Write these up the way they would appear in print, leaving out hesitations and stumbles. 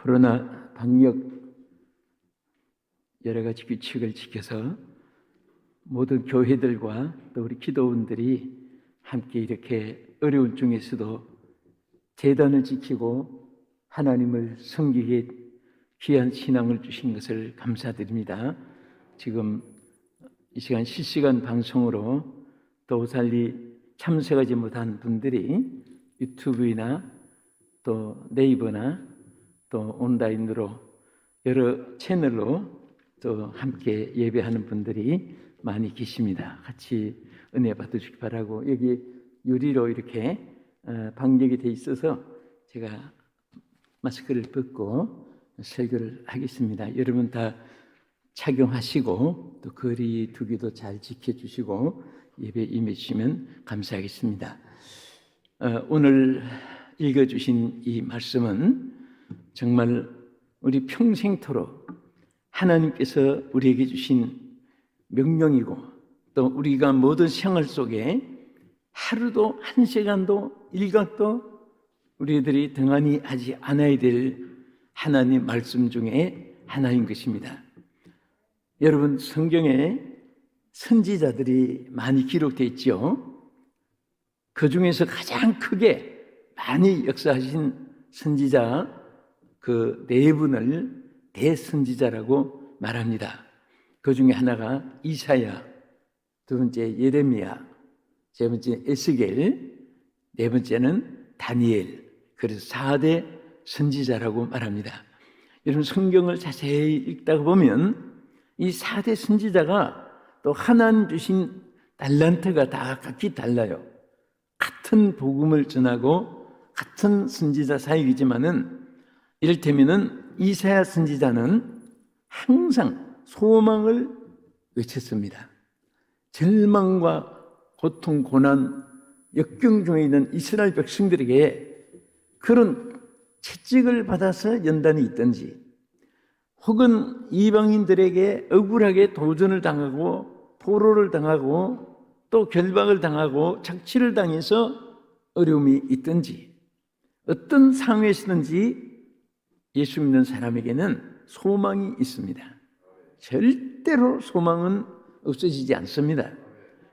코로나 방역 여러 가지 규칙을 지켜서 모든 교회들과 또 우리 기도원들이 함께 이렇게 어려운 중에서도 제단을 지키고 하나님을 섬기기에 귀한 신앙을 주신 것을 감사드립니다. 지금 이 시간 실시간 방송으로 또 오살리 참석하지 못한 분들이 유튜브나 또 네이버나 또 온라인으로 여러 채널로 또 함께 예배하는 분들이 많이 계십니다. 같이 은혜 받으시기 바라고, 여기 유리로 이렇게 방역이 돼 있어서 제가 마스크를 벗고 설교를 하겠습니다. 여러분 다 착용하시고 또 거리 두기도 잘 지켜주시고 예배 임해주시면 감사하겠습니다. 오늘 읽어주신 이 말씀은 정말 우리 평생토록 하나님께서 우리에게 주신 명령이고 또 우리가 모든 생활 속에 하루도 한 시간도 일각도 우리들이 등한히 하지 않아야 될 하나님 말씀 중에 하나인 것입니다. 여러분, 성경에 선지자들이 많이 기록되어 있죠. 그 중에서 가장 크게 많이 역사하신 선지자 그 네 분을 대선지자라고 말합니다. 그 중에 하나가 이사야, 두 번째 예레미야, 세 번째 에스겔, 네 번째는 다니엘. 그래서 4대 선지자라고 말합니다. 여러분, 성경을 자세히 읽다가 보면 이 4대 선지자가 또 하나님 주신 달란트가 다 각기 달라요. 같은 복음을 전하고 같은 선지자 사역이지만은, 이를테면은 이사야 선지자는 항상 소망을 외쳤습니다. 절망과 고통, 고난, 역경 중에 있는 이스라엘 백성들에게 그런 채찍을 받아서 연단이 있든지, 혹은 이방인들에게 억울하게 도전을 당하고 포로를 당하고 또 결박을 당하고 착취를 당해서 어려움이 있든지, 어떤 상황에서든지 예수 믿는 사람에게는 소망이 있습니다. 절대로 소망은 없어지지 않습니다.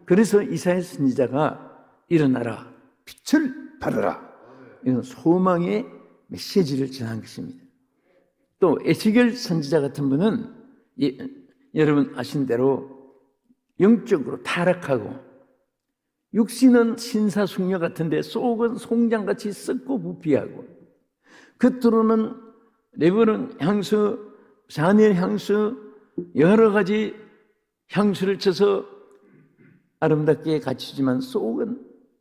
그래서 이사야 선지자가 일어나라, 빛을 발하라, 이런 소망의 메시지를 전한 것입니다. 또 에스겔 선지자 같은 분은 여러분 아신 대로 영적으로 타락하고 육신은 신사숙녀 같은데 속은 송장같이 썩고 부패하고 겉으로는 레버넌 향수, 샤넬 향수, 여러 가지 향수를 쳐서 아름답게 갖추지만 속은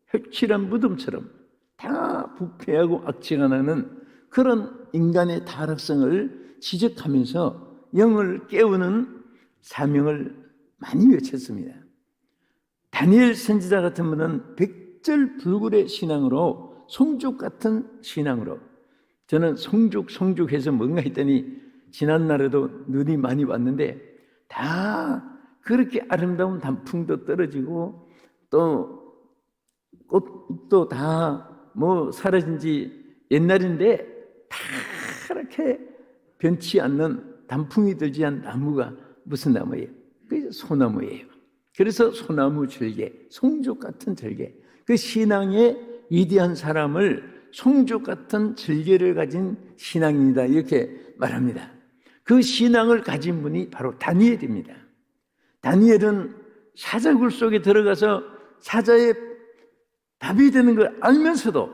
흑칠한 무덤처럼 다 부패하고 악취가 나는 그런 인간의 타락성을 지적하면서 영을 깨우는 사명을 많이 외쳤습니다. 다니엘 선지자 같은 분은 백절불굴의 신앙으로, 송죽 같은 신앙으로, 저는 송죽해서 뭔가 했더니 지난날에도 눈이 많이 왔는데 다 그렇게 아름다운 단풍도 떨어지고 또 꽃도 다 뭐 사라진 지 옛날인데 다 이렇게 변치 않는 단풍이 들지 않은 나무가 무슨 나무예요? 그 소나무예요. 그래서 소나무 절개, 송죽 같은 절개, 그 신앙의 위대한 사람을 송죽 같은 절개를 가진 신앙입니다, 이렇게 말합니다. 그 신앙을 가진 분이 바로 다니엘입니다. 다니엘은 사자굴 속에 들어가서 사자의 답이 되는 걸 알면서도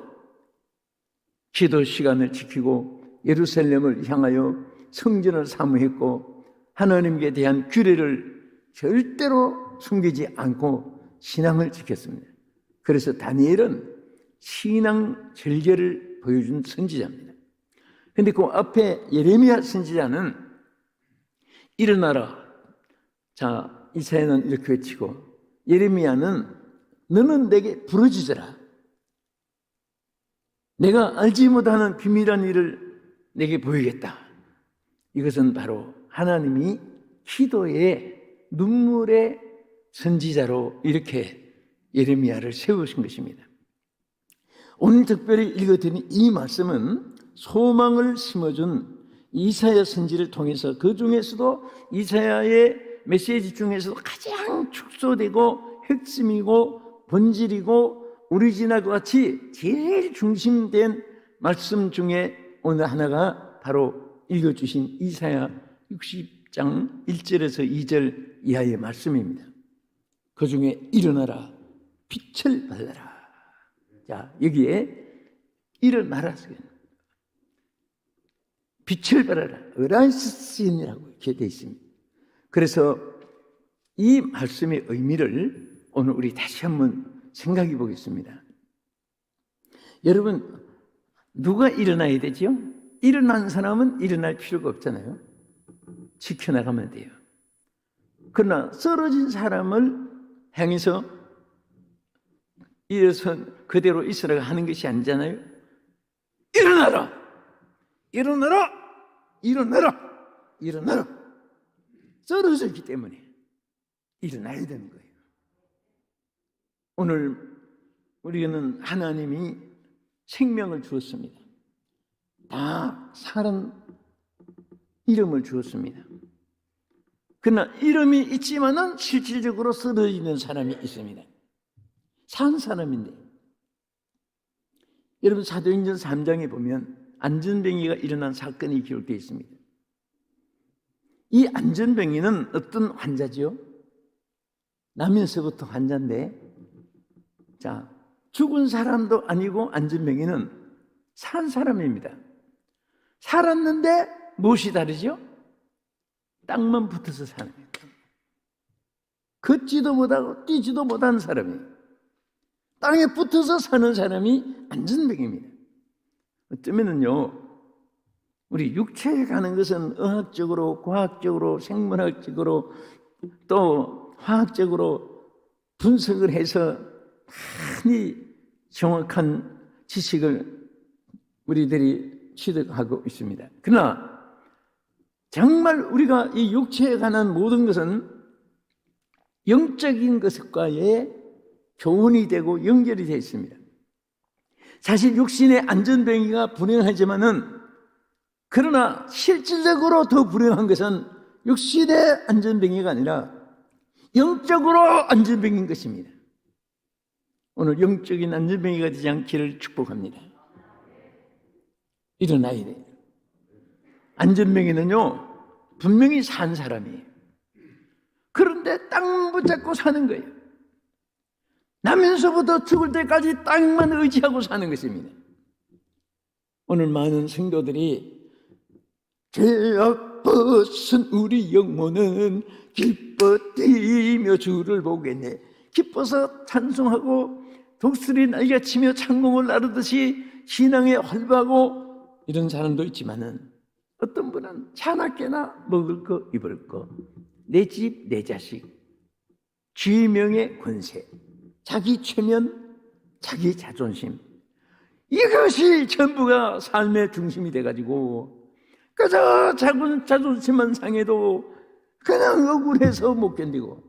기도 시간을 지키고 예루살렘을 향하여 성전을 사모했고 하나님께 대한 규례를 절대로 숨기지 않고 신앙을 지켰습니다. 그래서 다니엘은 신앙 절개를 보여준 선지자입니다. 그런데 그 앞에 예레미야 선지자는 일어나라. 자, 이사야는 이렇게 외치고 예레미야는 너는 내게 부르짖어라. 내가 알지 못하는 비밀한 일을 내게 보이겠다. 이것은 바로 하나님이 기도의 눈물의 선지자로 이렇게 예레미야를 세우신 것입니다. 오늘 특별히 읽어드린 이 말씀은 소망을 심어준 이사야 선지를 통해서 그 중에서도 이사야의 메시지 중에서도 가장 축소되고 핵심이고 본질이고 오리지널과 같이 제일 중심된 말씀 중에 오늘 하나가 바로 읽어주신 이사야 60장 1절에서 2절 이하의 말씀입니다. 그 중에 일어나라 빛을 발라라. 자, 여기에 일어나라 빛을 발하라 어라이스인이라고 이렇게 되어 있습니다. 그래서 이 말씀의 의미를 오늘 우리 다시 한번 생각해 보겠습니다. 여러분, 누가 일어나야 되죠? 일어난 사람은 일어날 필요가 없잖아요. 지켜나가면 돼요. 그러나 쓰러진 사람을 향해서 일어서 그대로 있으라고 하는 것이 아니잖아요. 일어나라! 일어나라! 일어나라! 일어나라! 쓰러졌기 때문에 일어나야 되는 거예요. 오늘 우리는 하나님이 생명을 주었습니다. 다 사람 이름을 주었습니다. 그러나 이름이 있지만은 실질적으로 쓰러지는 사람이 있습니다. 산 사람인데, 여러분 사도행전 3장에 보면 안전뱅이가 일어난 사건이 기록되어 있습니다. 이 안전뱅이는 어떤 환자지요? 나면서부터 환자인데, 자, 죽은 사람도 아니고 안전뱅이는 산 사람입니다. 살았는데 무엇이 다르죠? 땅만 붙어서 사는 거예요. 걷지도 못하고 뛰지도 못하는 사람이에요. 땅에 붙어서 사는 사람이 안전뱅이입니다. 어쩌면은요, 우리 육체에 가는 것은 의학적으로, 과학적으로, 생물학적으로 또 화학적으로 분석을 해서 많이 정확한 지식을 우리들이 취득하고 있습니다. 그러나 정말 우리가 이 육체에 관한 모든 것은 영적인 것과의 교훈이 되고 연결이 되어 있습니다. 사실 육신의 안전뱅이가 불행하지만은, 그러나 실질적으로 더 불행한 것은 육신의 안전뱅이가 아니라 영적으로 안전뱅이인 것입니다. 오늘 영적인 안전뱅이가 되지 않기를 축복합니다. 일어나야 돼요. 안전뱅이는요, 분명히 산 사람이에요. 그런데 땅 붙잡고 사는 거예요. 나면서부터 죽을 때까지 땅만 의지하고 사는 것입니다. 오늘 많은 성도들이 죄악 벗은 우리 영혼은 기뻐 뛰며 주를 보겠네, 기뻐서 찬송하고 독수리 날개치며 창공을 나르듯이 신앙에 활발하고 이런 사람도 있지만은, 어떤 분은 자나깨나 먹을 거 입을 거, 내 집 내 자식, 쥐명의 권세, 자기 체면, 자기 자존심, 이것이 전부가 삶의 중심이 돼가지고 그저 작은 자존심만 상해도 그냥 억울해서 못 견디고,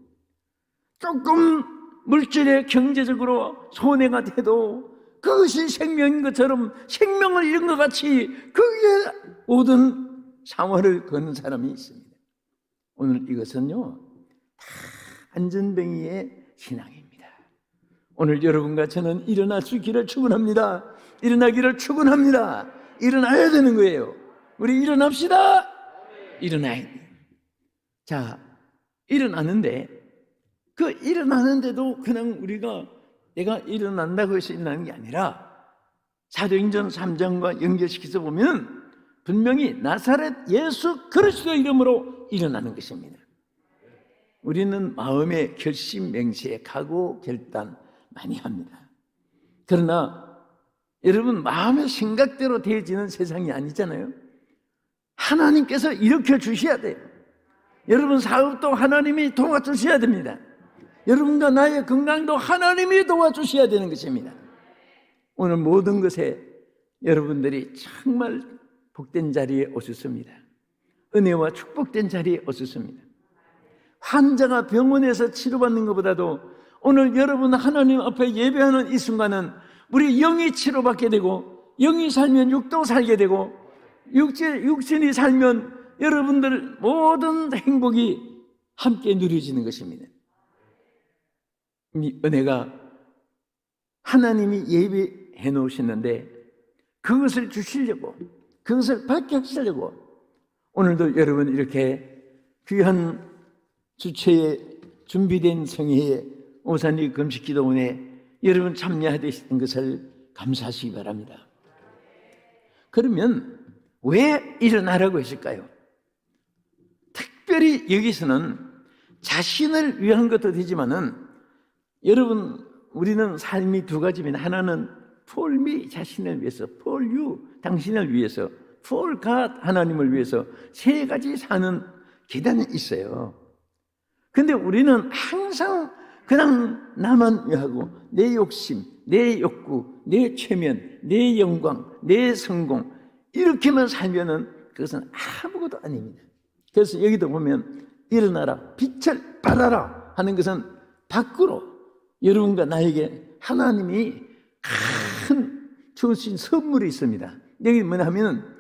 조금 물질에 경제적으로 손해가 돼도 그것이 생명인 것처럼 생명을 잃은 것 같이 그게 모든 상황을 거는 사람이 있습니다. 오늘 이것은요, 다 안전뱅이의 신앙입니다. 오늘 여러분과 저는 일어날 수 있기를 축원합니다. 일어나기를 축원합니다. 일어나야 되는 거예요. 우리 일어납시다. 일어나야 돼요. 자, 일어나는데, 그 일어나는데도 그냥 우리가 내가 일어난다고 해서 일어나는 게 아니라 사도행전 3장과 연결시켜서 보면 분명히 나사렛 예수 그리스도 이름으로 일어나는 것입니다. 우리는 마음의 결심, 맹세, 각오, 결단 많이 합니다. 그러나 여러분, 마음의 생각대로 되어지는 세상이 아니잖아요. 하나님께서 일으켜 주셔야 돼요. 여러분 사업도 하나님이 도와주셔야 됩니다. 여러분과 나의 건강도 하나님이 도와주셔야 되는 것입니다. 오늘 모든 것에 여러분들이 정말 복된 자리에 오셨습니다. 은혜와 축복된 자리에 오셨습니다. 환자가 병원에서 치료받는 것보다도 오늘 여러분 하나님 앞에 예배하는 이 순간은 우리 영이 치료받게 되고, 영이 살면 육도 살게 되고, 육신이 살면 여러분들 모든 행복이 함께 누려지는 것입니다. 이 은혜가 하나님이 예비해 놓으셨는데 그것을 주시려고, 그것을 받게 하시려고 오늘도 여러분 이렇게 귀한 주체에 준비된 성회에 오산리 금식기도원에 여러분 참여하시는 것을 감사하시기 바랍니다. 그러면 왜 일어나라고 했을까요? 특별히 여기서는 자신을 위한 것도 되지만은 여러분 우리는 삶이 두 가지입니다. 하나는 for me, 자신을 위해서, for you, 당신을 위해서, for God, 하나님을 위해서 세 가지 사는 계단이 있어요. 근데 우리는 항상 그냥 나만 위하고 내 욕심, 내 욕구, 내 최면, 내 영광, 내 성공 이렇게만 살면은 그것은 아무것도 아닙니다. 그래서 여기도 보면 일어나라, 빛을 발하라 하는 것은 밖으로 여러분과 나에게 하나님이 큰 주신 선물이 있습니다. 여기 뭐냐 하면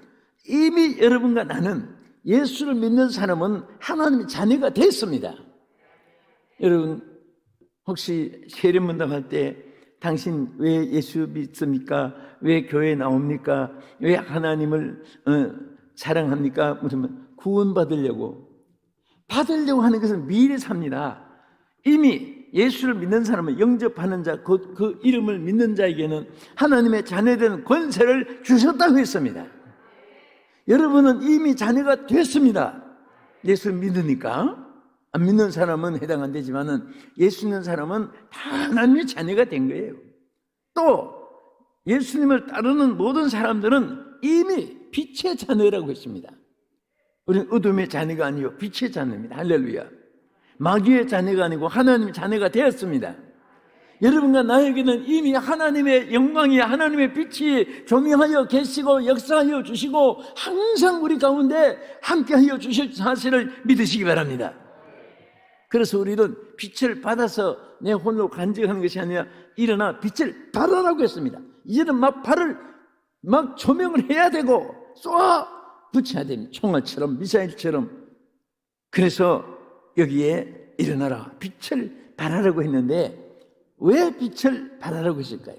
이미 여러분과 나는 예수를 믿는 사람은 하나님의 자녀가 됐습니다. 여러분 혹시 세례문답할 때 당신 왜 예수 믿습니까? 왜 교회에 나옵니까? 왜 하나님을 사랑합니까? 무슨 구원받으려고 하는 것은 미래 삽니다. 이미 예수를 믿는 사람은 영접하는 자, 그 이름을 믿는 자에게는 하나님의 자녀된 권세를 주셨다고 했습니다. 여러분은 이미 자녀가 됐습니다. 예수를 믿으니까. 안 믿는 사람은 해당 안 되지만은 예수 믿는 사람은 다 하나님의 자녀가 된 거예요. 또 예수님을 따르는 모든 사람들은 이미 빛의 자녀라고 했습니다. 우리는 어둠의 자녀가 아니요 빛의 자녀입니다. 할렐루야. 마귀의 자녀가 아니고 하나님의 자녀가 되었습니다. 여러분과 나에게는 이미 하나님의 영광이, 하나님의 빛이 조명하여 계시고 역사하여 주시고 항상 우리 가운데 함께하여 주실 사실을 믿으시기 바랍니다. 그래서 우리는 빛을 받아서 내 홀로 간직하는 것이 아니라 일어나 빛을 발하라고 했습니다. 이제는 막 발을 막 조명을 해야 되고 쏘아 붙여야 됩니다. 총알처럼 미사일처럼. 그래서 여기에 일어나라 빛을 발하라고 했는데 왜 빛을 발하라고 했을까요?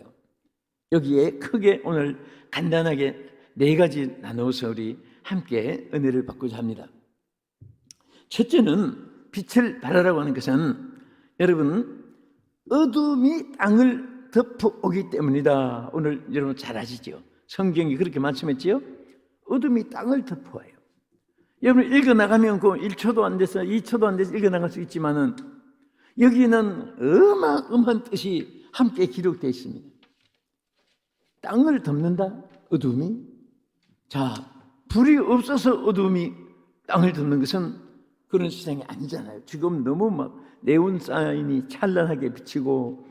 여기에 크게 오늘 간단하게 네 가지 나누어서 우리 함께 은혜를 받고자 합니다. 첫째는 빛을 발하라고 하는 것은 여러분 어둠이 땅을 덮어오기 때문이다. 오늘 여러분 잘 아시죠? 성경이 그렇게 말씀했지요? 어둠이 땅을 덮어와요. 여러분 읽어나가면 그 1초도 안 돼서 2초도 안 돼서 읽어나갈 수 있지만은 여기는 어마어마한 뜻이 함께 기록되어 있습니다. 땅을 덮는다? 어둠이? 자, 불이 없어서 어둠이 땅을 덮는 것은 그런 세상이 아니잖아요. 지금 너무 막 네온 사인이 찬란하게 비치고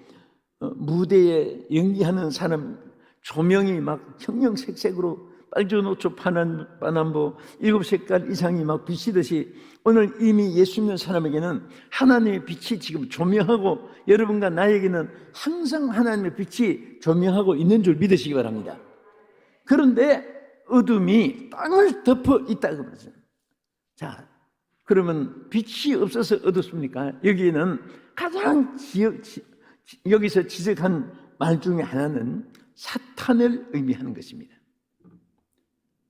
무대에 연기하는 사람 조명이 막 형형색색으로 빨주노초 파남보 7색깔 이상이 막 비치듯이 오늘 이미 예수 믿는 사람에게는 하나님의 빛이 지금 조명하고 여러분과 나에게는 항상 하나님의 빛이 조명하고 있는 줄 믿으시기 바랍니다. 그런데 어둠이 땅을 덮어 있다고 그러죠. 자, 그러면 빛이 없어서 어둡습니까? 여기에는 가장 여기서 지적한 말 중에 하나는 사탄을 의미하는 것입니다.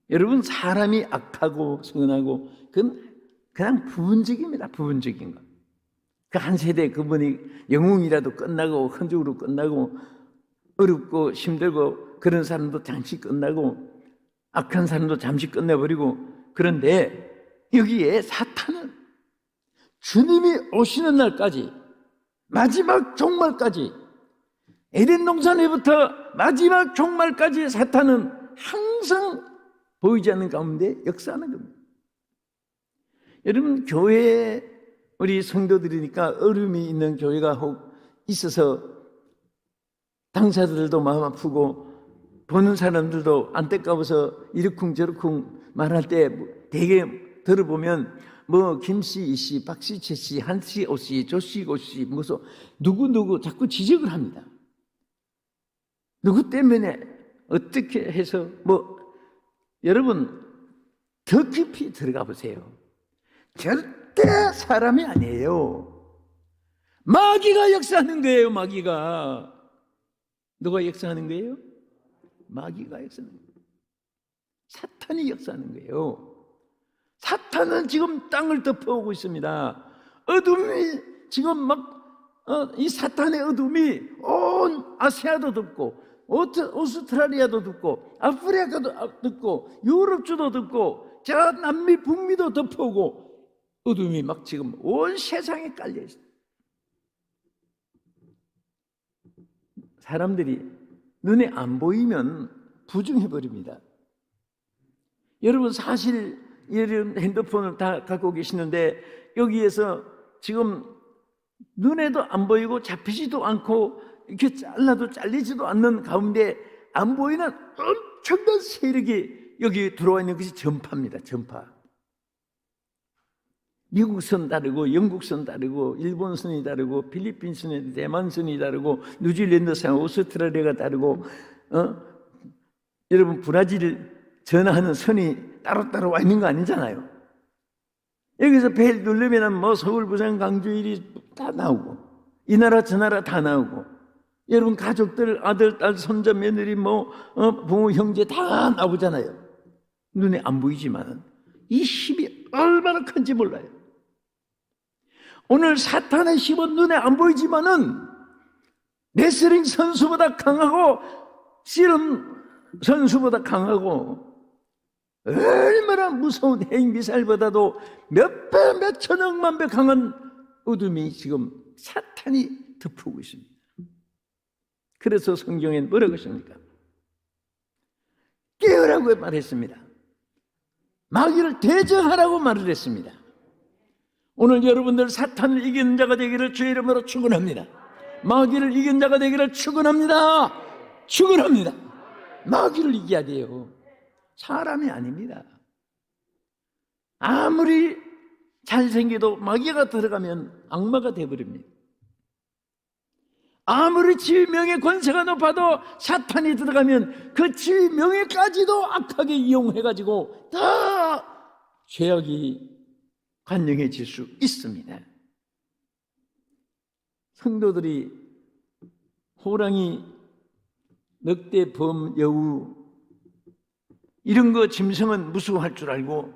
여러분 사람이 악하고 선하고 그건 그냥 부분적입니다. 부분적인 것. 그 한 세대 그분이 영웅이라도 끝나고 흔적으로 끝나고 어렵고 힘들고 그런 사람도 잠시 끝나고 악한 사람도 잠시 끝내버리고 그런데 여기에 사탄은 주님이 오시는 날까지 마지막 종말까지 에덴 동산에부터 마지막 종말까지 사탄은 항상 보이지 않는 가운데 역사하는 겁니다. 여러분 교회에 우리 성도들이니까 어려움이 있는 교회가 혹 있어서 당사자들도 마음 아프고 보는 사람들도 안타까워서 이러쿵저러쿵 말할 때 되게 들어보면 뭐 김씨, 이씨, 박씨, 최씨, 한씨, 오씨, 조씨, 고씨 무슨 누구 자꾸 지적을 합니다. 누구 때문에 어떻게 해서 뭐 여러분 더 깊이 들어가 보세요. 절대 사람이 아니에요. 마귀가 역사하는 거예요. 마귀가. 누가 역사하는 거예요? 마귀가 역사하는 거예요. 사탄이 역사하는 거예요. 사탄은 지금 땅을 덮어오고 있습니다. 어둠이 지금 이 사탄의 어둠이 온 아시아도 덮고 오스트랄리아도 덮고 아프리카도 덮고 유럽주도 덮고 저 남미 북미도 덮어오고 어둠이 막 지금 온 세상에 깔려 있어요. 사람들이 눈에 안 보이면 부정해 버립니다. 여러분 사실 이런 핸드폰을 다 갖고 계시는데 여기에서 지금 눈에도 안 보이고 잡히지도 않고 이렇게 잘라도 잘리지도 않는 가운데 안 보이는 엄청난 세력이 여기 들어와 있는 것이 전파입니다. 전파. 미국 선 다르고 영국 선 다르고 일본 선이 다르고 필리핀 선이 대만 선이 다르고 뉴질랜드 선 오스트라리아가 다르고 여러분 브라질 전화하는 선이 따로따로 와 있는 거 아니잖아요. 여기서 벨 누르면 뭐 서울 부산 광주 일이 다 나오고 이 나라 저 나라 다 나오고 여러분 가족들 아들 딸 손자 며느리 부모 형제 다 나오잖아요. 눈에 안 보이지만 이 힘이 얼마나 큰지 몰라요. 오늘 사탄의 힘은 눈에 안 보이지만은 레슬링 선수보다 강하고 씨름 선수보다 강하고 얼마나 무서운 핵미사일보다도 몇 배, 몇 천억만 배 강한 어둠이 지금 사탄이 덮고 있습니다. 그래서 성경엔 뭐라고 했습니까? 깨어라고 말했습니다. 마귀를 대적하라고 말을 했습니다. 오늘 여러분들 사탄을 이기는 자가 되기를 주의 이름으로 축원합니다. 마귀를 이기는 자가 되기를 축원합니다. 축원합니다. 마귀를 이겨야 돼요. 사람이 아닙니다. 아무리 잘생겨도 마귀가 들어가면 악마가 되어버립니다. 아무리 지위명예 권세가 높아도 사탄이 들어가면 그 지위명예까지도 악하게 이용해가지고 다 죄악이 관영해질 수 있습니다. 성도들이 호랑이, 늑대, 범, 여우 이런 거 짐승은 무서워할 줄 알고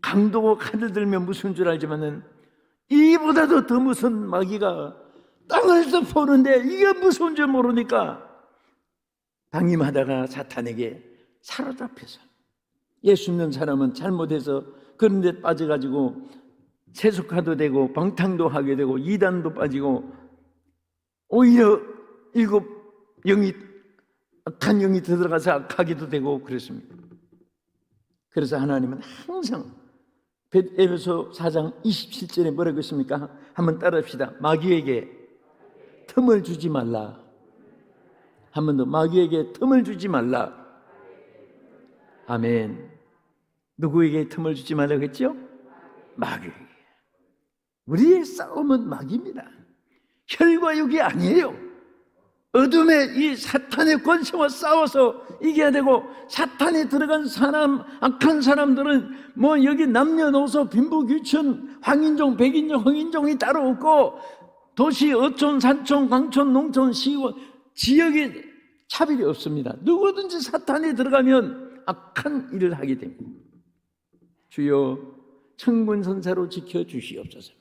강도고 칼을 들면 무서운 줄 알지만은 이보다도 더 무서운 마귀가 땅을 덮어오는데 이게 무서운 줄 모르니까 방임하다가 사탄에게 사로잡혀서 예수 믿는 사람은 잘못해서 그런 데 빠져가지고 세속화도 되고 방탕도 하게 되고 이단도 빠지고 오히려 일곱 영이 악한 영이 들어가서 악하기도 되고 그렇습니다. 그래서 하나님은 항상 에베소 4장 27절에 뭐라고 했습니까? 한번 따라합시다. 마귀에게 틈을 주지 말라. 한 번 더 마귀에게 틈을 주지 말라. 아멘. 누구에게 틈을 주지 말라고 했죠? 마귀에게. 우리의 싸움은 마귀입니다. 혈과 육이 아니에요. 어둠의 이 사탄의 권세와 싸워서 이겨야 되고, 사탄이 들어간 사람, 악한 사람들은 뭐 여기 남녀노소 빈부귀천, 황인종, 백인종, 황인종이 따로 없고 도시, 어촌, 산촌, 광촌, 농촌, 시원, 지역에 차별이 없습니다. 누구든지 사탄이 들어가면 악한 일을 하게 됩니다. 주여 천군선사로 지켜주시옵소서.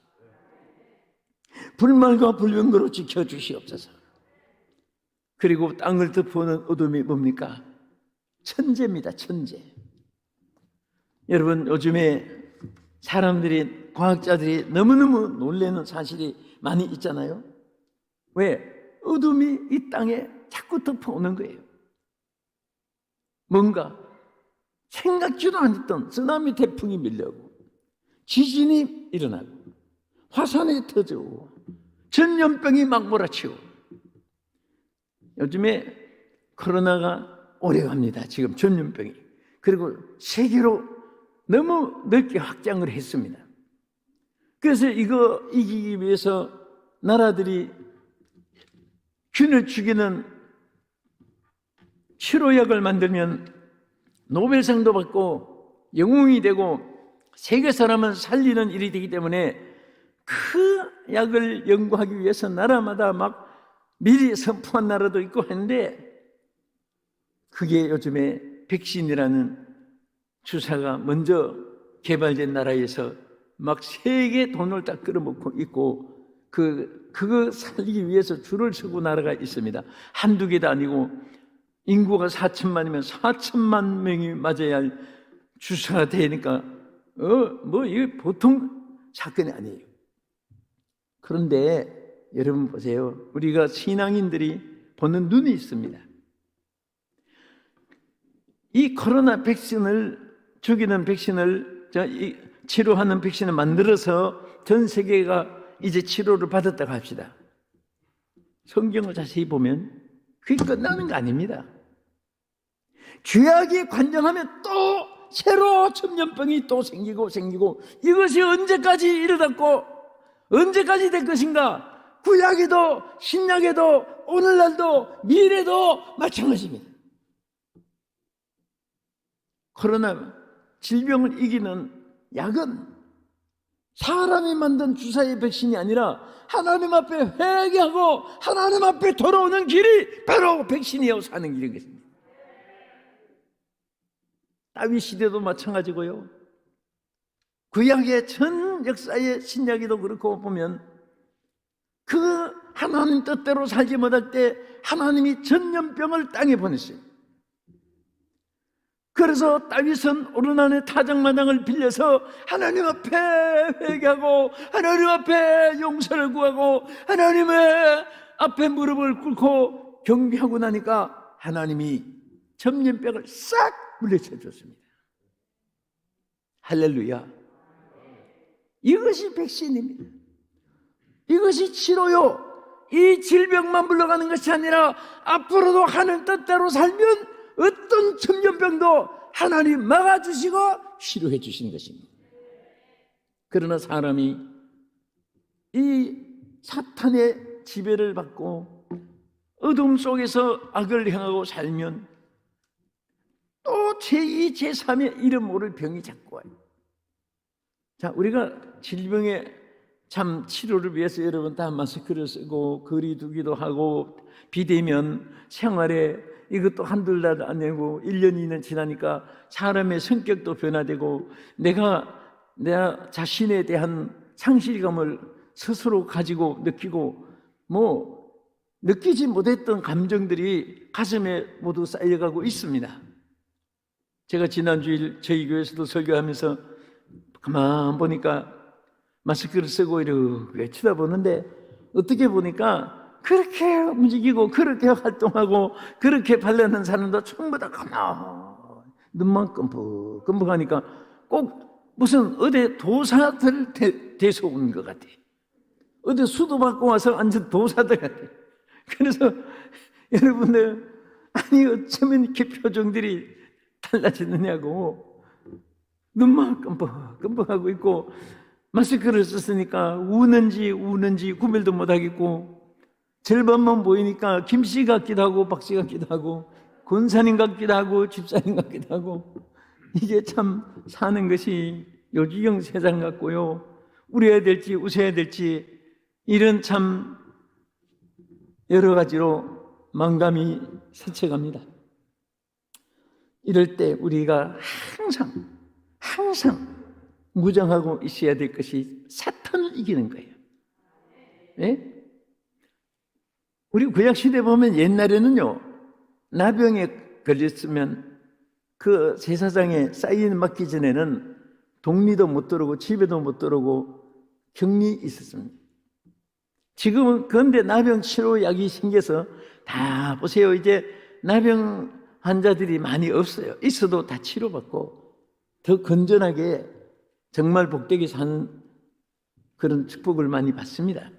불말과 불병거로 지켜주시옵소서. 그리고 땅을 덮어오는 어둠이 뭡니까? 천재입니다. 천재. 여러분 요즘에 사람들이, 과학자들이 너무너무 놀라는 사실이 많이 있잖아요. 왜? 어둠이 이 땅에 자꾸 덮어오는 거예요. 뭔가 생각지도 않았던 쓰나미 태풍이 밀려오고, 지진이 일어나고, 화산이 터지고, 전염병이 막 몰아치고. 요즘에 코로나가 오래갑니다. 지금 전염병이. 그리고 세계로 너무 넓게 확장을 했습니다. 그래서 이거 이기기 위해서 나라들이 균을 죽이는 치료약을 만들면 노벨상도 받고 영웅이 되고 세계 사람을 살리는 일이 되기 때문에 그 약을 연구하기 위해서 나라마다 막 미리 선포한 나라도 있고 했는데, 그게 요즘에 백신이라는 주사가 먼저 개발된 나라에서 막 세계 돈을 다 끌어먹고 있고, 그거 살리기 위해서 줄을 서고 나라가 있습니다. 한두 개도 아니고 인구가 4천만이면 4천만 명이 맞아야 할 주사가 되니까 이게 보통 사건이 아니에요. 그런데 여러분 보세요. 우리가 신앙인들이 보는 눈이 있습니다. 이 코로나 백신을, 죽이는 백신을, 치료하는 백신을 만들어서 전 세계가 이제 치료를 받았다고 합시다. 성경을 자세히 보면 그게 끝나는 거 아닙니다. 죄악이 관정하면 또 새로 천년병이 또 생기고 이것이 언제까지 이르렀고 언제까지 될 것인가? 구약에도 신약에도 오늘날도 미래도 마찬가지입니다. 코로나 질병을 이기는 약은 사람이 만든 주사의 백신이 아니라 하나님 앞에 회개하고 하나님 앞에 돌아오는 길이 바로 백신이요 사는 길인 것입니다. 다윗 시대도 마찬가지고요. 구약의 전 역사의 신약에도 그렇고 보면 그 하나님 뜻대로 살지 못할 때 하나님이 전염병을 땅에 보냈어요. 그래서 다윗은 오르난의 타작마당을 빌려서 하나님 앞에 회개하고 하나님 앞에 용서를 구하고 하나님의 앞에 무릎을 꿇고 경배하고 나니까 하나님이 전염병을 싹 물리쳐 줬습니다. 할렐루야. 이것이 백신입니다. 이것이 치료요. 이 질병만 물러가는 것이 아니라 앞으로도 하는 뜻대로 살면 어떤 전염병도 하나님 막아주시고 치료해 주시는 것입니다. 그러나 사람이 이 사탄의 지배를 받고 어둠 속에서 악을 행하고 살면 또 제2, 제3의 이름 모를 병이 자꾸 와요. 자, 우리가 질병의 참 치료를 위해서 여러분 다 마스크를 쓰고 거리 두기도 하고 비대면 생활에 이것도 한둘 달 안 되고 1년, 2년 지나니까 사람의 성격도 변화되고 내가 자신에 대한 상실감을 스스로 가지고 느끼고 느끼지 못했던 감정들이 가슴에 모두 쌓여가고 있습니다. 제가 지난주일 저희 교회에서도 설교하면서 가만 보니까 마스크를 쓰고 이렇게 쳐다보는데 어떻게 보니까 그렇게 움직이고 그렇게 활동하고 그렇게 발레하는 사람도 전부 다 가만 눈만 끔뻑끔뻑하니까 꼭 무슨 어디 도사들 돼서 온 것 같아. 어디 수도 받고 와서 앉은 도사들 같아. 그래서 여러분들 아니 어쩌면 이렇게 표정들이 달라지느냐고 눈만 끔뻑끔뻑하고 있고 마스크를 썼으니까 우는지 구별도 못하겠고 절반만 보이니까 김씨 같기도 하고 박씨 같기도 하고 권사님 같기도 하고 집사님 같기도 하고 이게 참 사는 것이 요지경 세상 같고요. 울어야 될지 웃어야 될지 이런 참 여러 가지로 망감이 스쳐갑니다. 이럴 때 우리가 항상 무장하고 있어야 될 것이 사탄을 이기는 거예요. 네? 우리 구약시대 보면 옛날에는요, 나병에 걸렸으면 그 제사장의 사인 맞기 전에는 동리도 못 들어오고 집에도 못 들어오고 격리 있었습니다. 지금은 그런데 나병 치료약이 생겨서 다 보세요. 이제 나병 환자들이 많이 없어요. 있어도 다 치료받고 더 건전하게 정말 복되게 사는 그런 축복을 많이 받습니다.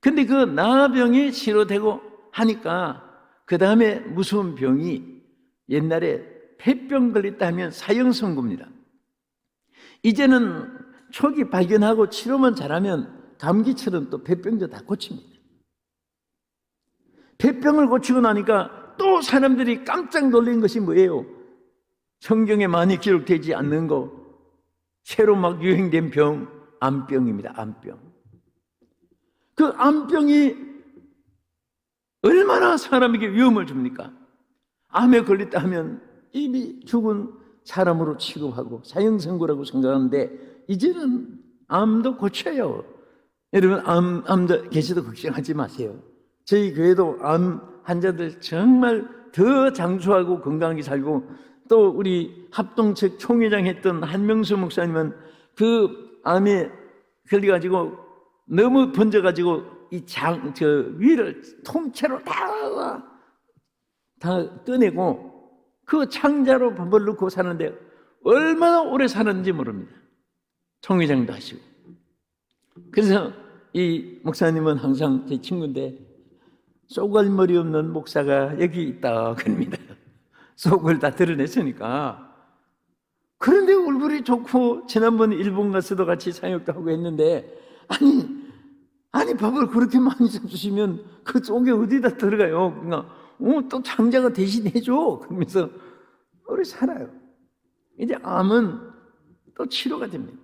근데 그 나병이 치료되고 하니까 그 다음에 무서운 병이 옛날에 폐병 걸렸다 하면 사형 선고입니다. 이제는 초기 발견하고 치료만 잘하면 감기처럼 또 폐병도 다 고칩니다. 폐병을 고치고 나니까 또 사람들이 깜짝 놀란 것이 뭐예요? 성경에 많이 기록되지 않는 거, 새로 막 유행된 병, 암병입니다. 암병. 그 암병이 얼마나 사람에게 위험을 줍니까? 암에 걸렸다 하면 이미 죽은 사람으로 취급하고 사형선고라고 생각하는데, 이제는 암도 고쳐요. 여러분, 암 계시도 걱정하지 마세요. 저희 교회도 암 환자들 정말 더 장수하고 건강하게 살고, 또 우리 합동측 총회장 했던 한명수 목사님은 그 암에 걸려가지고 너무 번져가지고 저 위를 통째로 다 떠내고 그 창자로 밥을 넣고 사는데 얼마나 오래 살았는지 모릅니다. 총회장도 하시고. 그래서 이 목사님은 항상 제 친구인데, 쏘갈머리 없는 목사가 여기 있다 그럽니다. 속을 다 드러냈으니까. 그런데 얼굴이 좋고 지난번 일본 가서도 같이 사역도 하고 했는데, 아니 밥을 그렇게 많이 주시면 그 속에 어디다 들어가요? 그러니까 또 장자가 대신해줘 그러면서 오래 살아요. 이제 암은 또 치료가 됩니다.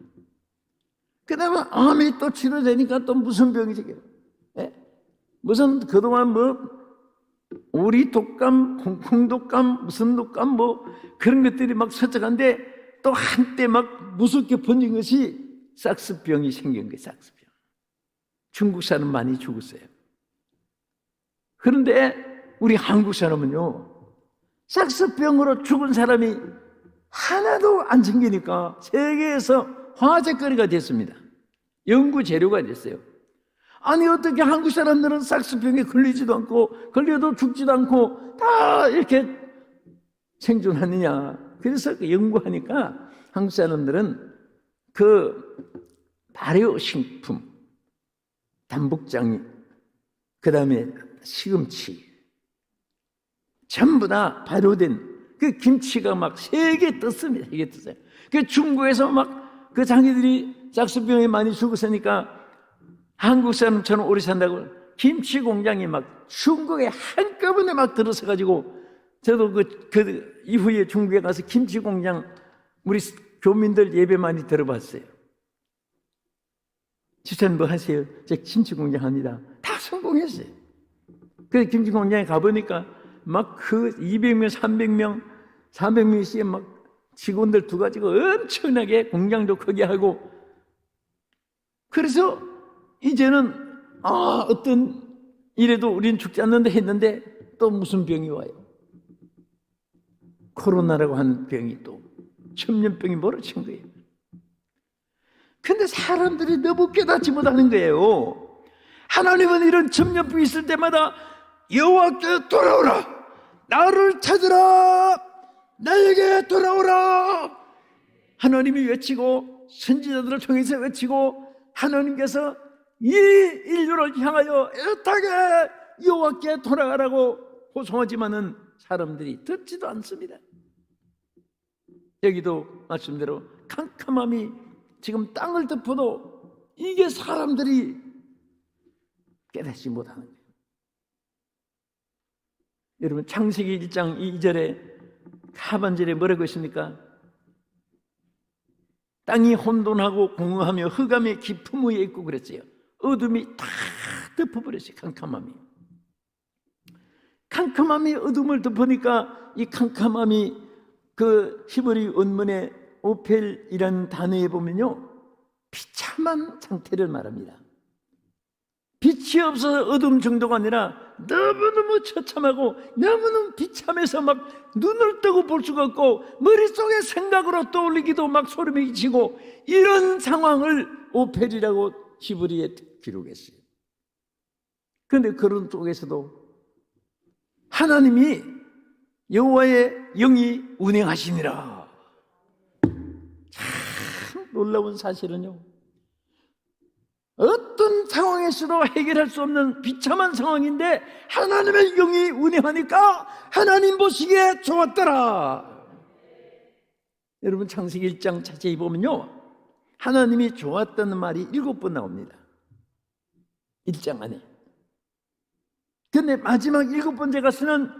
그 다음에 암이 또 치료되니까 또 무슨 병이 생겨요? 무슨 그동안 오리 독감, 홍콩독감, 무슨 독감 그런 것들이 막 서적한데, 또 한때 막 무섭게 번진 것이 삭스병이 생긴 거예요. 삭스병. 중국 사람 많이 죽었어요. 그런데 우리 한국 사람은요, 삭스병으로 죽은 사람이 하나도 안 생기니까 세계에서 화제거리가 됐습니다. 연구 재료가 됐어요. 아니 어떻게 한국 사람들은 삭스병에 걸리지도 않고 걸려도 죽지도 않고 다 이렇게 생존하느냐. 그래서 연구하니까 한국 사람들은 그 발효식품, 단복장, 그 다음에 시금치, 전부 다 발효된 그 김치가 막 세계 떴습니다. 세계 떴어요. 그 중국에서 막 그 자기들이 삭스병에 많이 죽었으니까 한국 사람처럼 오래 산다고 김치 공장이 막 중국에 한꺼번에 막 들어서 가지고, 저도 그 이후에 중국에 가서 김치 공장 우리 교민들 예배 많이 들어봤어요. 집사님 뭐 하세요? 저 김치 공장 합니다. 다 성공했어요. 그래서 김치 공장에 가보니까 막 그 200명, 300명, 400명씩 막 직원들 두 가지고 엄청나게 공장도 크게 하고, 그래서 이제는 어떤 이래도 우리는 죽지 않는다 했는데 또 무슨 병이 와요? 코로나라고 하는 병이 또 천년병이 몰아친 거예요. 근데 사람들이 너무 깨닫지 못하는 거예요. 하나님은 이런 천년병이 있을 때마다 여호와께 돌아오라, 나를 찾으라, 나에게 돌아오라, 하나님이 외치고 선지자들을 통해서 외치고, 하나님께서 이 인류를 향하여 애타게 여호와께 돌아가라고 호송하지만은 사람들이 듣지도 않습니다. 여기도 말씀대로 캄캄함이 지금 땅을 덮어도 이게 사람들이 깨닫지 못하는 거예요. 여러분, 창세기 1장 2절에 하반절에 뭐라고 했습니까? 땅이 혼돈하고 공허하며 흑암의 깊음 위에 있고 그랬어요. 어둠이 다 덮어버렸어요. 캄캄함이 어둠을 덮으니까 이 캄캄함이 그 히브리 원문의 오펠이라는 단어에 보면요, 비참한 상태를 말합니다. 빛이 없어서 어둠 정도가 아니라 너무너무 처참하고 너무너무 비참해서 막 눈을 뜨고 볼 수가 없고 머릿속에 생각으로 떠올리기도 막 소름이 끼치고, 이런 상황을 오펠이라고 히브리에 기록했어요. 그런데 그런 쪽에서도 하나님이 여호와의 영이 운행하시니라. 참 놀라운 사실은요, 어떤 상황에서도 해결할 수 없는 비참한 상황인데 하나님의 영이 운행하니까 하나님 보시기에 좋았더라. 여러분, 창세기 1장 자세히 보면요, 하나님이 좋았다는 말이 7번 나옵니다. 1장 안에. 근데 마지막 7번째 가서는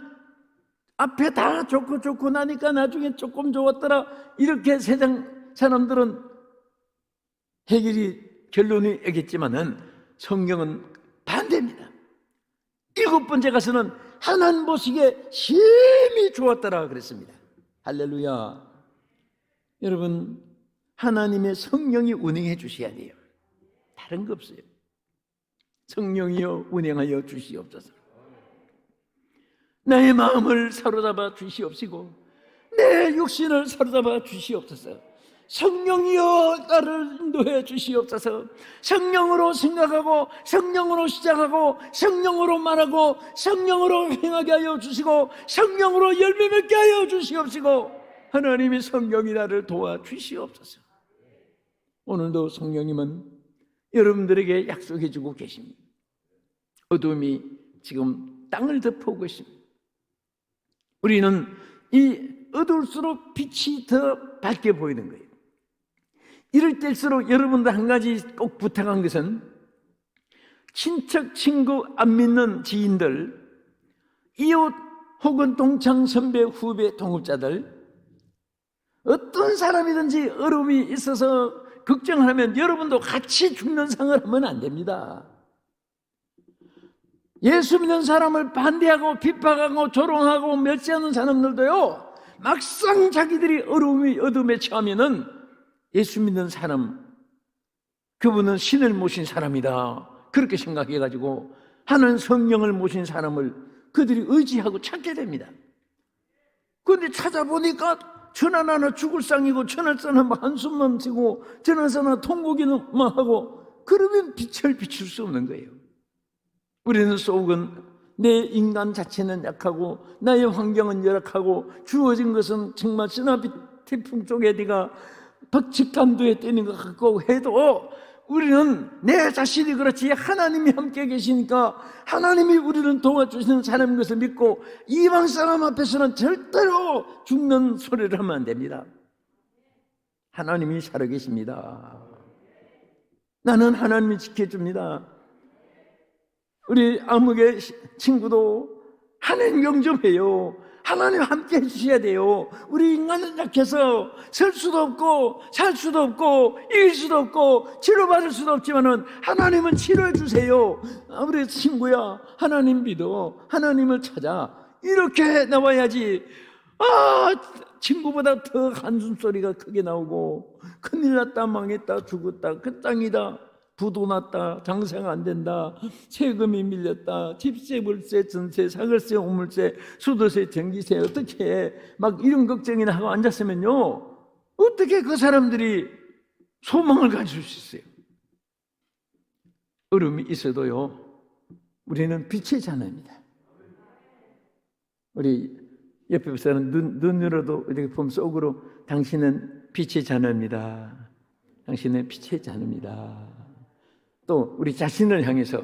앞에 다 좋고 나니까 나중에 조금 좋았더라, 이렇게 세상 사람들은 결론이 오겠지만은 성경은 반대입니다. 7번째 가서는 하나님 보시기에 심히 좋았더라 그랬습니다. 할렐루야. 여러분, 하나님의 성령이 운행해 주셔야 돼요. 다른 거 없어요. 성령이여 운행하여 주시옵소서. 나의 마음을 사로잡아 주시옵시고 내 육신을 사로잡아 주시옵소서. 성령이여 나를 인도해 주시옵소서. 성령으로 생각하고 성령으로 시작하고 성령으로 말하고 성령으로 행하게 하여 주시고 성령으로 열매 맺게 하여 주시옵시고 하나님의 성령이 나를 도와 주시옵소서. 오늘도 성령님은 여러분들에게 약속해 주고 계십니다. 어둠이 지금 땅을 덮어오고 있습니다. 우리는 이 어두울수록 빛이 더 밝게 보이는 거예요. 이럴 때일수록 여러분들 한 가지 꼭 부탁한 것은 친척, 친구, 안 믿는 지인들, 이웃 혹은 동창, 선배, 후배, 동업자들, 어떤 사람이든지 어려움이 있어서 걱정하면 여러분도 같이 죽는 상을 하면 안 됩니다. 예수 믿는 사람을 반대하고 비판하고 조롱하고 멸시하는 사람들도요, 막상 자기들이 어둠에 처하면은 예수 믿는 사람, 그분은 신을 모신 사람이다, 그렇게 생각해가지고 하나님 성령을 모신 사람을 그들이 의지하고 찾게 됩니다. 그런데 찾아보니까 저나나 죽을 상이고 저나나 한숨만 쉬고 저나나 통곡이만 하고, 그러면 빛을 비출 수 없는 거예요. 우리는 속은 내 인간 자체는 약하고 나의 환경은 열악하고 주어진 것은 정말 쓰나비 태풍 쪽에 네가 박직간도에 뛰는 것 같고 해도 우리는 내 자신이 그렇지 하나님이 함께 계시니까 하나님이 우리를 도와주시는 사람인 것을 믿고 이방 사람 앞에서는 절대로 죽는 소리를 하면 안 됩니다. 하나님이 살아계십니다. 나는 하나님이 지켜줍니다. 우리 암흑의 친구도 하나님 영접해요. 하나님 함께 해주셔야 돼요. 우리 인간은 약해서 설 수도 없고 살 수도 없고 이길 수도 없고 치료받을 수도 없지만은 하나님은 치료해 주세요. 우리 친구야, 하나님 믿어. 하나님을 찾아. 이렇게 나와야지. 친구보다 더 한숨소리가 크게 나오고 큰일 났다, 망했다, 죽었다, 그 땅이다, 부도 났다, 장사가 안 된다, 세금이 밀렸다, 집세, 물세, 전세, 사글세, 오물세, 수도세, 전기세, 어떻게 해? 막 이런 걱정이나 하고 앉았으면요, 어떻게 그 사람들이 소망을 가질 수 있어요? 어려움이 있어도요, 우리는 빛의 자녀입니다. 우리 옆에 사람 눈 열어도 이렇게 보면 속으로 당신은 빛의 자녀입니다. 당신은 빛의 자녀입니다. 또 우리 자신을 향해서,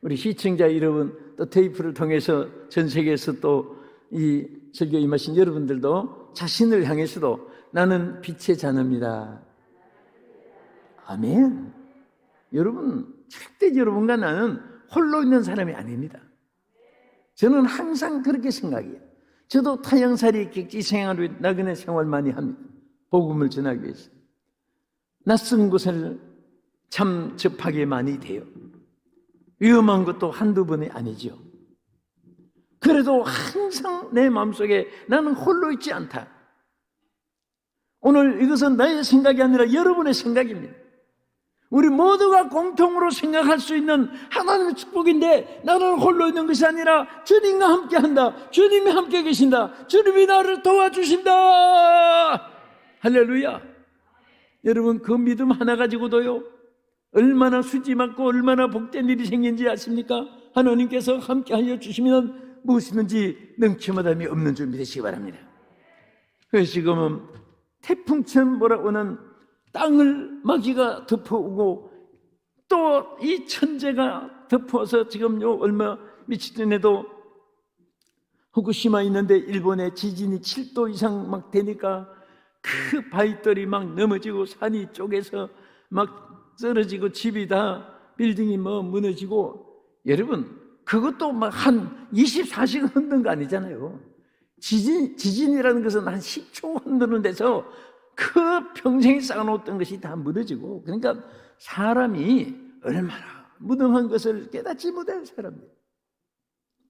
우리 시청자 여러분, 또 테이프를 통해서 전 세계에서 또 이 설교 임하신 여러분들도 자신을 향해서도 나는 빛의 자녀입니다. 아멘. 여러분, 절대 여러분과 나는 홀로 있는 사람이 아닙니다. 저는 항상 그렇게 생각해요. 저도 타향살이 객지 생활로 나그네 생활 많이 합니다. 복음을 전하기 위해서. 낯선 곳을 참 접하게 많이 돼요. 위험한 것도 한두 번이 아니죠. 그래도 항상 내 마음속에 나는 홀로 있지 않다. 오늘 이것은 나의 생각이 아니라 여러분의 생각입니다. 우리 모두가 공통으로 생각할 수 있는 하나님의 축복인데, 나는 홀로 있는 것이 아니라 주님과 함께 한다. 주님이 함께 계신다. 주님이 나를 도와주신다. 할렐루야. 여러분, 그 믿음 하나 가지고도요, 얼마나 수지 맞고 얼마나 복된 일이 생긴지 아십니까? 하나님께서 함께 하여 주시면 무엇이든지 넘치마담이 없는 줄 믿으시기 바랍니다. 그래서 지금은 태풍처럼 몰아오는 땅을 마귀가 덮어오고 또 이 천재가 덮어서 지금요, 얼마 며칠 전에도 후쿠시마 있는데 일본에 지진이 7도 이상 막 되니까 그 바위돌이 막 넘어지고 산이 쪼개서 막 쓰러지고 집이 다 빌딩이 뭐 무너지고, 여러분 그것도 막 한 24시간 흔든 거 아니잖아요. 지진이라는 것은 한 10초 흔드는 데서 그 평생이 쌓아놓았던 것이 다 무너지고, 그러니까 사람이 얼마나 무능한 것을 깨닫지 못한 사람들,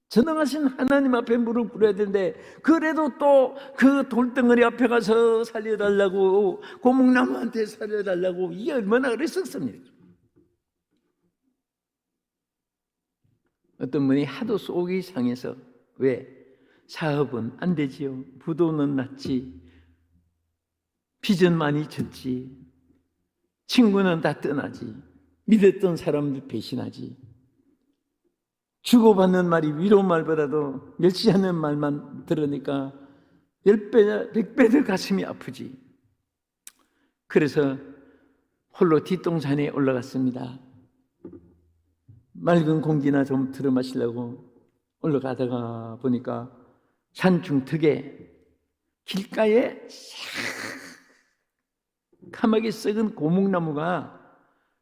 전능하신 하나님 앞에 무릎 꿇어야 되는데, 그래도 또 그 돌덩어리 앞에 가서 살려달라고, 고목나무한테 살려달라고, 이게 얼마나 어리석습니까? 어떤 분이 하도 속이 상해서, 왜? 사업은 안 되지요, 부도는 났지, 빚은 많이 졌지, 친구는 다 떠나지, 믿었던 사람들 배신하지, 주고받는 말이 위로 말보다도 멸시하는 말만 들으니까 10배나 100배들 가슴이 아프지. 그래서 홀로 뒷동산에 올라갔습니다. 맑은 공기나 좀 들어 마시려고 올라가다가 보니까 산중턱에 길가에 까맣게 썩은 고목나무가,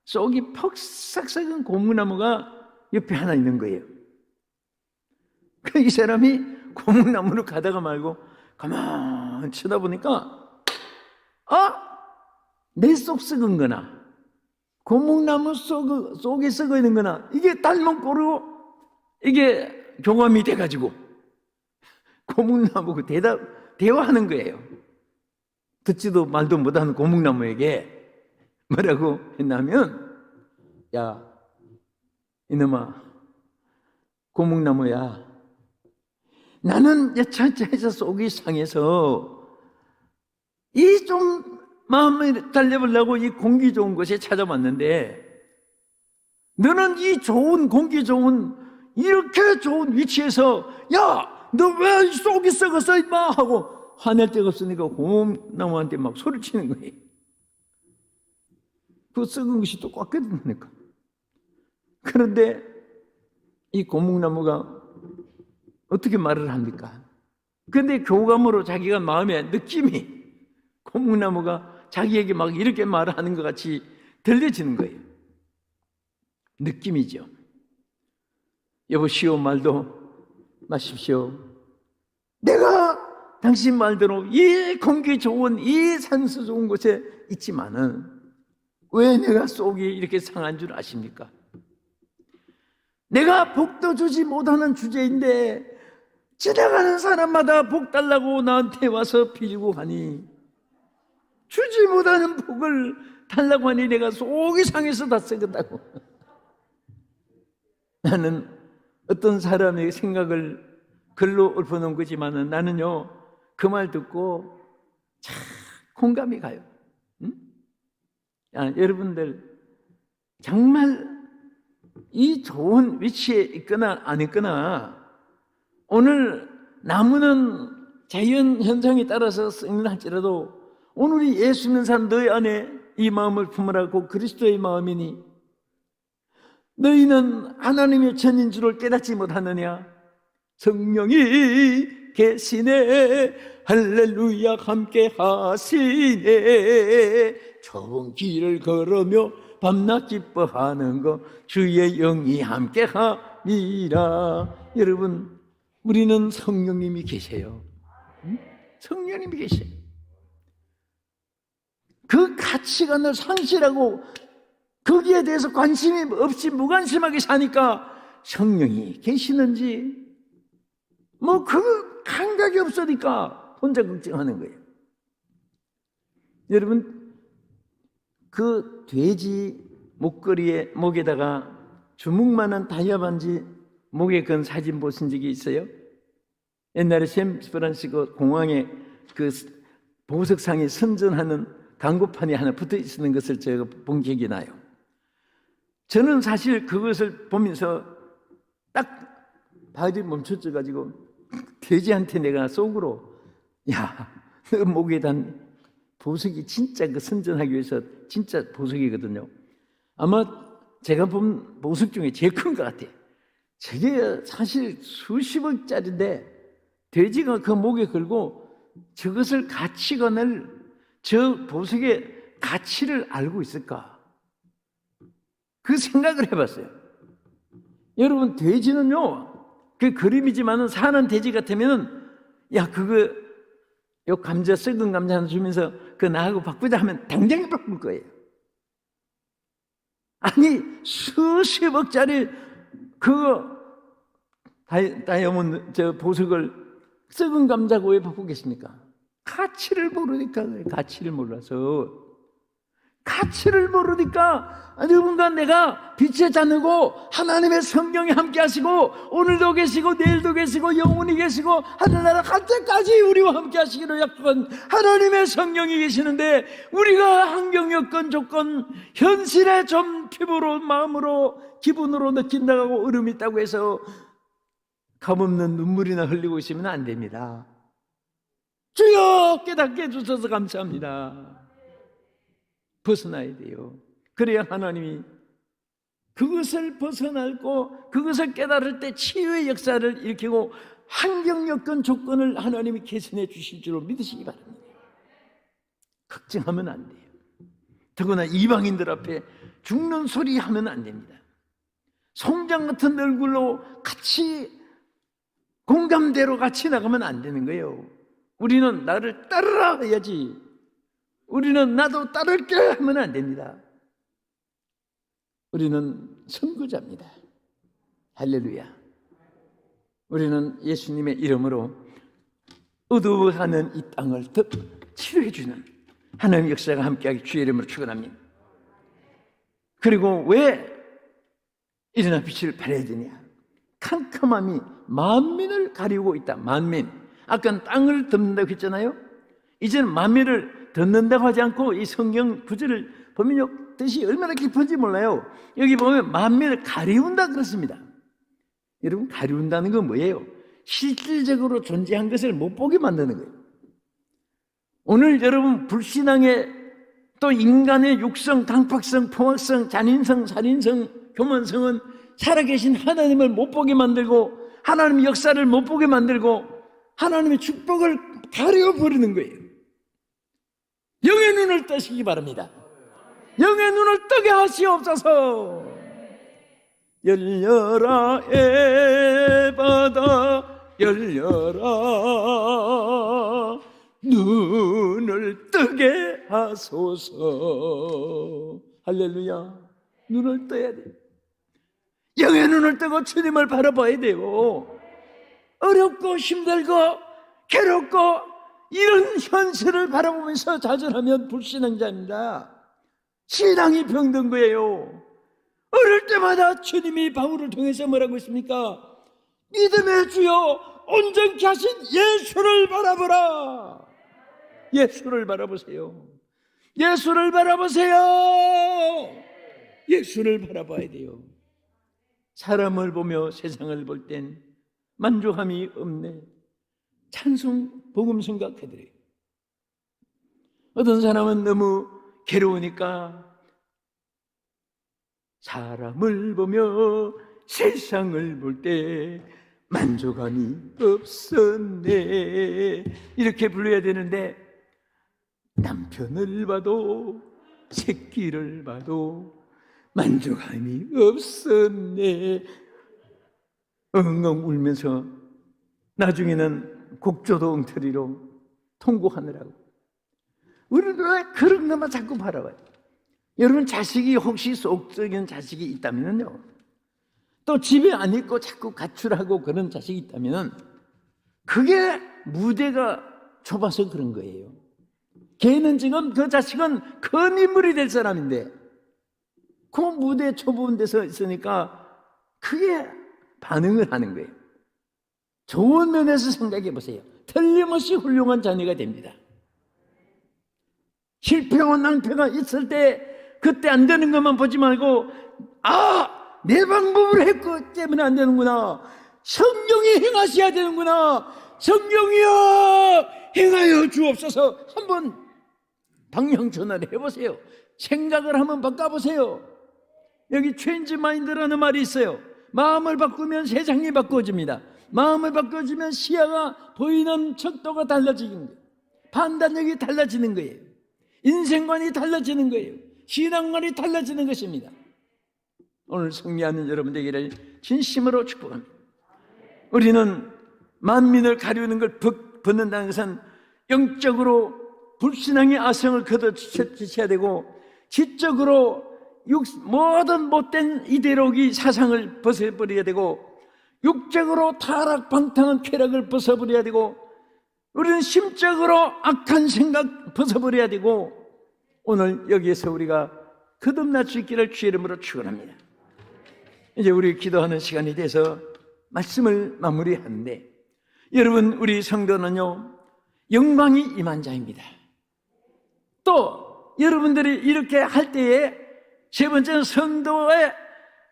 쏙이 퍽싹 썩은 고목나무가 옆에 하나 있는 거예요. 이 사람이 고목나무를 가다가 말고 가만 쳐다보니까, 내 속 썩은 거나 고목나무 속에 썩어 있는 거나 이게 닮은 꼴로 이게 교감이 돼가지고 고목나무고 대화하는 거예요. 듣지도 말도 못하는 고목나무에게 뭐라고 했냐면, 야 이놈아, 고목나무야, 나는 여차저차 속이 상해서 이 좀 마음을 달래보려고 이 공기 좋은 곳에 찾아왔는데, 너는 이 좋은 공기 좋은 이렇게 좋은 위치에서 야, 너 왜 속이 썩었어 임마 하고 화낼 데가 없으니까 고목나무한테 막 소리치는 거예요. 그 썩은 것이 또 꽉 껴드니까. 그런데 이 고목나무가 어떻게 말을 합니까? 그런데 교감으로 자기가 마음에 느낌이, 고목나무가 자기에게 막 이렇게 말을 하는 것 같이 들려지는 거예요. 느낌이죠. 여보시오 말도 마십시오. 내가 당신 말대로 이 공기 좋은 이 산수 좋은 곳에 있지만은 왜 내가 속이 이렇게 상한 줄 아십니까? 내가 복도 주지 못하는 주제인데 지나가는 사람마다 복 달라고 나한테 와서 빌고 하니, 주지 못하는 복을 달라고 하니 내가 속이 상해서 다 썩었다고. 나는 어떤 사람의 생각을 글로 읊어놓은 거지만은 나는요, 그 말 듣고 참 공감이 가요. 응? 야, 여러분들 정말 이 좋은 위치에 있거나 안 있거나, 오늘 나무는 자연 현상에 따라서 썩는 할지라도 오늘 예수 믿는 사람 너희 안에 이 마음을 품으라고 그리스도의 마음이니 너희는 하나님의 전인 줄을 깨닫지 못하느냐? 성령이 계시네, 할렐루야 함께 하시네, 좋은 길을 걸으며 밤낮 기뻐하는 것 주의 영이 함께 함이라. 여러분, 우리는 성령님이 계세요. 성령님이 계세요. 그 가치관을 상실하고 거기에 대해서 관심이 없이 무관심하게 사니까 성령이 계시는지 뭐 그 감각이 없으니까 혼자 걱정하는 거예요. 여러분, 그 돼지 목에다가 주먹만한 다이아 반지 목에 건 사진 보신 적이 있어요? 옛날에 샌프란시스코 공항에 그 보석상에 선전하는 광고판이 하나 붙어 있는 것을 제가 본 기억이 나요. 저는 사실 그것을 보면서 딱 발이 멈춰져가지고 돼지한테 내가 속으로, 야, 너 목에 단 보석이 진짜 그 선전하기 위해서 진짜 보석이거든요. 아마 제가 본 보석 중에 제일 큰 것 같아요. 저게 사실 수십억짜리인데 돼지가 그 목에 걸고 저것을 가치관을, 저 보석의 가치를 알고 있을까? 그 생각을 해봤어요. 여러분, 돼지는요, 그 그림이지만은 사는 돼지 같으면 야, 요 감자, 썩은 감자 하나 주면서 그거 나하고 바꾸자 하면 당장에 바꿀 거예요. 아니, 수십억짜리 다이아몬드 보석을 썩은 감자고 왜 바꾸겠습니까? 가치를 모르니까 그래요. 가치를 모르니까 누군가 내가 빛의 자녀고 하나님의 성령이 함께 하시고 오늘도 계시고 내일도 계시고 영원히 계시고 하늘나라 갈 때까지 우리와 함께 하시기로 약속한 하나님의 성령이 계시는데 우리가 환경, 여건, 조건, 현실에 좀 피부로, 마음으로, 기분으로 느낀다고 얼음이 있다고 해서 감없는 눈물이나 흘리고 있으면 안 됩니다. 주여 깨닫게 해주셔서 감사합니다. 벗어나야 돼요. 그래야 하나님이 그것을 벗어나고 그것을 깨달을 때 치유의 역사를 일으키고 환경, 여건, 조건을 하나님이 개선해 주실 줄로 믿으시기 바랍니다. 걱정하면 안 돼요. 더구나 이방인들 앞에 죽는 소리 하면 안 됩니다. 송장 같은 얼굴로 같이 공감대로 같이 나가면 안 되는 거예요. 우리는 나를 따르라 해야지, 우리는 나도 따를게 하면 안 됩니다. 우리는 선구자입니다. 할렐루야. 우리는 예수님의 이름으로 어두워하는 이 땅을 더 치료해 주는 하나님의 역사가 함께하기 주의 이름으로 축원합니다. 그리고 왜 일어나 빛을 발해야 되냐? 캄캄함이 만민을 가리우고 있다. 만민. 아까 땅을 덮는다고 했잖아요. 이제는 만민을 덮는다고 하지 않고 이 성경 구절을 보면 뜻이 얼마나 깊은지 몰라요. 여기 보면 만민을 가리운다 그렇습니다. 여러분, 가리운다는 건 뭐예요? 실질적으로 존재한 것을 못 보게 만드는 거예요. 오늘 여러분 불신앙의 또 인간의 육성, 강팍성, 포악성, 잔인성, 살인성, 교만성은 살아계신 하나님을 못 보게 만들고 하나님의 역사를 못 보게 만들고 하나님의 축복을 가려버리는 거예요. 영의 눈을 뜨시기 바랍니다. 영의 눈을 뜨게 하시옵소서. 열려라 에바다 열려라, 눈을 뜨게 하소서. 할렐루야. 눈을 떠야 돼요. 영의 눈을 뜨고 주님을 바라봐야 돼요. 어렵고 힘들고 괴롭고 이런 현실을 바라보면서 좌절하면 불신앙자입니다. 신앙이 병든 거예요. 어릴 때마다 주님이 바울을 통해서 뭐라고 했습니까? 믿음의 주여 온전케 하신 예수를 바라보라. 예수를 바라보세요. 예수를 바라보세요. 예수를 바라봐야 돼요. 사람을 보며 세상을 볼 땐 만족함이 없네. 찬송, 복음 생각해드려요. 어떤 사람은 너무 괴로우니까 사람을 보며 세상을 볼 때 만족함이 없었네, 이렇게 불러야 되는데 남편을 봐도 새끼를 봐도 만족함이 없었네, 엉엉 울면서 나중에는 곡조도 엉터리로 통곡하느라고. 우리는 왜 그런 것만 자꾸 바라봐요? 여러분, 자식이 혹시 속썩이는 자식이 있다면요, 또 집에 안 있고 자꾸 가출하고 그런 자식이 있다면 그게 무대가 좁아서 그런 거예요. 걔는 지금, 그 자식은 큰 인물이 될 사람인데 그 무대 좁은 데서 있으니까 그게 반응을 하는 거예요. 좋은 면에서 생각해 보세요. 틀림없이 훌륭한 자녀가 됩니다. 실패와 낭패가 있을 때 그때 안 되는 것만 보지 말고, 내 방법을 했기 때문에 안 되는구나, 성령이 행하셔야 되는구나, 성령이여 행하여 주옵소서. 한번 방향 전환을 해보세요. 생각을 한번 바꿔보세요. 여기 체인지 마인드라는 말이 있어요. 마음을 바꾸면 세상이 바꿔집니다. 마음을 바꿔주면 시야가 보이는 척도가 달라지는 거예요. 판단력이 달라지는 거예요. 인생관이 달라지는 거예요. 신앙관이 달라지는 것입니다. 오늘 승리하는 여러분 되기를 진심으로 축복합니다. 우리는 만민을 가리우는 걸 벗는다는 것은 영적으로 불신앙의 아성을 걷어지셔야 되고, 지적으로 모든 못된 이데올로기 사상을 벗어버려야 되고, 육적으로 타락방탕한 쾌락을 벗어버려야 되고, 우리는 심적으로 악한 생각 벗어버려야 되고, 오늘 여기에서 우리가 거듭날 수 있기를 주의 이름으로 축원합니다. 이제 우리 기도하는 시간이 돼서 말씀을 마무리하는데, 여러분, 우리 성도는요 영광이 임한 자입니다. 또 여러분들이 이렇게 할 때에 세 번째는 성도의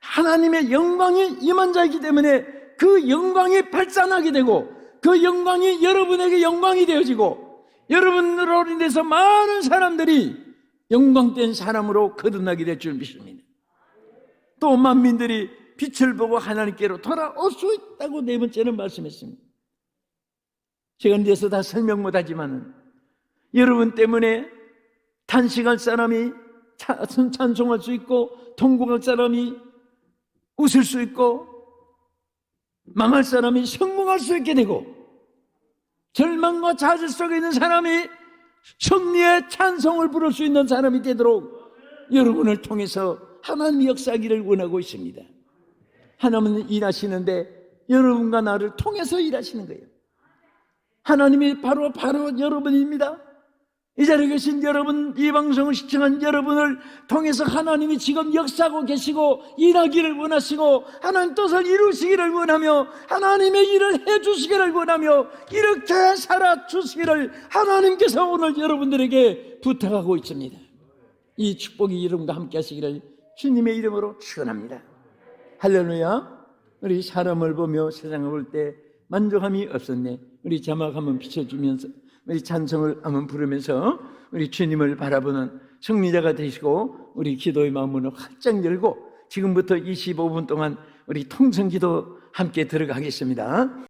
하나님의 영광이 임한 자이기 때문에 그 영광이 발산하게 되고, 그 영광이 여러분에게 영광이 되어지고, 여러분으로 인해서 많은 사람들이 영광된 사람으로 거듭나게 될 줄 믿습니다. 또 만민들이 빛을 보고 하나님께로 돌아올 수 있다고 네 번째는 말씀했습니다. 제가 이제서 다 설명 못하지만 여러분 때문에 탄식할 사람이 찬송할 수 있고, 통곡할 사람이 웃을 수 있고, 망할 사람이 성공할 수 있게 되고, 절망과 좌절 속에 있는 사람이 승리의 찬송을 부를 수 있는 사람이 되도록 여러분을 통해서 하나님이 역사하기를 원하고 있습니다. 하나님은 일하시는데 여러분과 나를 통해서 일하시는 거예요. 하나님이 바로 여러분입니다. 이 자리에 계신 여러분, 이 방송을 시청한 여러분을 통해서 하나님이 지금 역사하고 계시고 일하기를 원하시고, 하나님 뜻을 이루시기를 원하며, 하나님의 일을 해주시기를 원하며, 이렇게 살아주시기를 하나님께서 오늘 여러분들에게 부탁하고 있습니다. 이 축복이 여러분과 함께 하시기를 주님의 이름으로 축원합니다. 할렐루야. 우리 사람을 보며 세상을 볼 때 만족함이 없었네. 우리 자막 한번 비춰주면서 우리 찬송을 한번 부르면서 우리 주님을 바라보는 승리자가 되시고, 우리 기도의 마음문을 활짝 열고 지금부터 25분 동안 우리 통성기도 함께 들어가겠습니다.